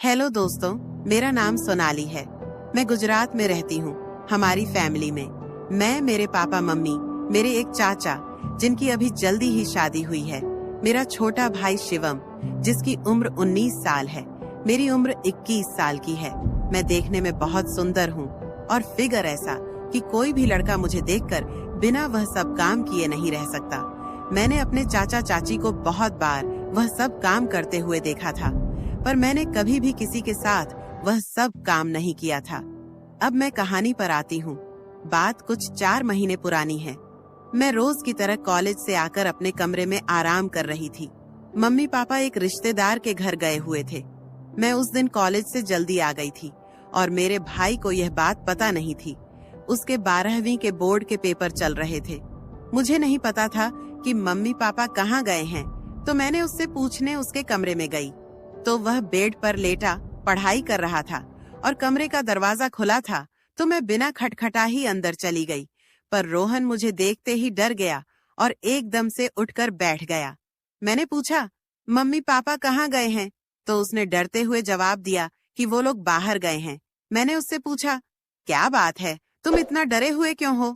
Hello दोस्तों, मेरा नाम सोनाली है। मैं गुजरात में रहती हूँ। हमारी फैमिली में मैं, मेरे पापा मम्मी, मेरे एक चाचा जिनकी अभी जल्दी ही शादी हुई है, मेरा छोटा भाई शिवम जिसकी उम्र 19 साल है, मेरी उम्र 21 साल की है। मैं देखने में बहुत सुंदर हूँ और फिगर ऐसा कि कोई भी लड़का मुझे देखकर बिना वह सब काम किए नहीं रह सकता। मैंने अपने चाचा चाची को बहुत बार वह सब काम करते हुए देखा था, पर मैंने कभी भी किसी के साथ वह सब काम नहीं किया था। अब मैं कहानी पर आती हूँ। बात कुछ 4 महीने पुरानी है। मैं रोज की तरह कॉलेज से आकर अपने कमरे में आराम कर रही थी। मम्मी पापा एक रिश्तेदार के घर गए हुए थे। मैं उस दिन कॉलेज से जल्दी आ गई थी और मेरे भाई को यह बात पता नहीं थी। उसके 12वीं के बोर्ड के पेपर चल रहे थे। मुझे नहीं पता था कि मम्मी पापा कहाँ गए हैं, तो मैंने उससे पूछने उसके कमरे में गई तो वह बेड पर लेटा पढ़ाई कर रहा था और कमरे का दरवाजा खुला था, तो मैं बिना खटखटा ही अंदर चली गई। पर रोहन मुझे देखते ही डर गया और एकदम से उठकर बैठ गया। मैंने पूछा, मम्मी पापा कहाँ गए हैं? तो उसने डरते हुए जवाब दिया कि वो लोग बाहर गए हैं। मैंने उससे पूछा, क्या बात है, तुम इतना डरे हुए क्यों हो?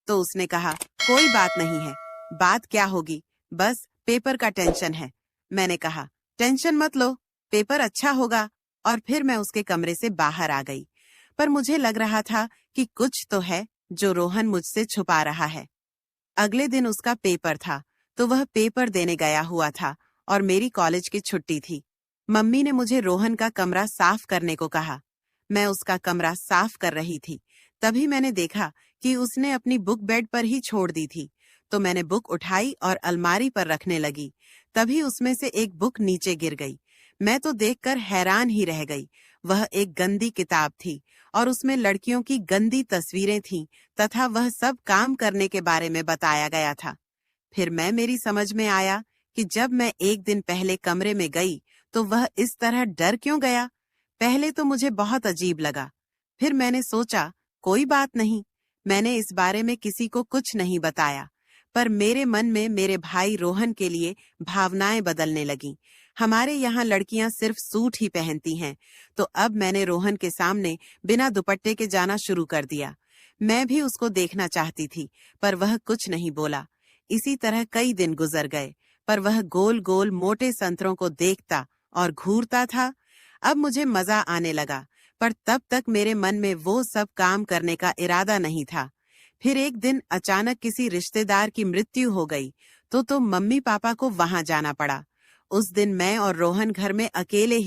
तो उसने कहा, कोई बात नहीं है। बात क्या होगी, बस पेपर का टेंशन है। मैंने कहा, टेंशन मत लो, पेपर अच्छा होगा। और फिर मैं उसके कमरे से बाहर आ गई। पर मुझे लग रहा था कि कुछ तो है जो रोहन मुझसे छुपा रहा है। अगले दिन उसका पेपर था, तो वह पेपर देने गया हुआ था और मेरी कॉलेज की छुट्टी थी। मम्मी ने मुझे रोहन का कमरा साफ करने को कहा। मैं उसका कमरा साफ कर रही थी, तभी मैंने देखा कि उसने अपनी बुक बेड पर ही छोड़ दी थी। तो मैंने बुक उठाई और अलमारी पर रखने लगी। तभी उसमें से एक बुक नीचे गिर गई। मैं तो देखकर हैरान ही रह गई। वह एक गंदी किताब थी और उसमें लड़कियों की गंदी तस्वीरें थीं तथा वह सब काम करने के बारे में बताया गया था। फिर मेरी समझ में आया कि जब मैं एक दिन पहले कमरे में गई तो वह इस तरह डर क्यों गया। पहले तो मुझे बहुत अजीब लगा। फिर मैंने सोचा, कोई बात नहीं। मैंने इस बारे में किसी को कुछ नहीं बताया। पर मेरे मन में मेरे भाई रोहन के लिए भावनाएं बदलने लगीं। हमारे यहाँ लड़कियां सिर्फ सूट ही पहनती हैं, तो अब मैंने रोहन के सामने बिना दुपट्टे के जाना शुरू कर दिया। मैं भी उसको देखना चाहती थी, पर वह कुछ नहीं बोला। इसी तरह कई दिन गुजर गए, पर वह गोल गोल मोटे संतरों को देखता और घूरता था। अब मुझे मजा आने लगा, पर तब तक मेरे मन में वो सब काम करने का इरादा नहीं था। फिर एक दिन अचानक किसी रिश्तेदार की मृत्यु हो गई, तो मम्मी पापा को वहां जाना पड़ा। उस दिन मैं और रोहन घर में अकेले ही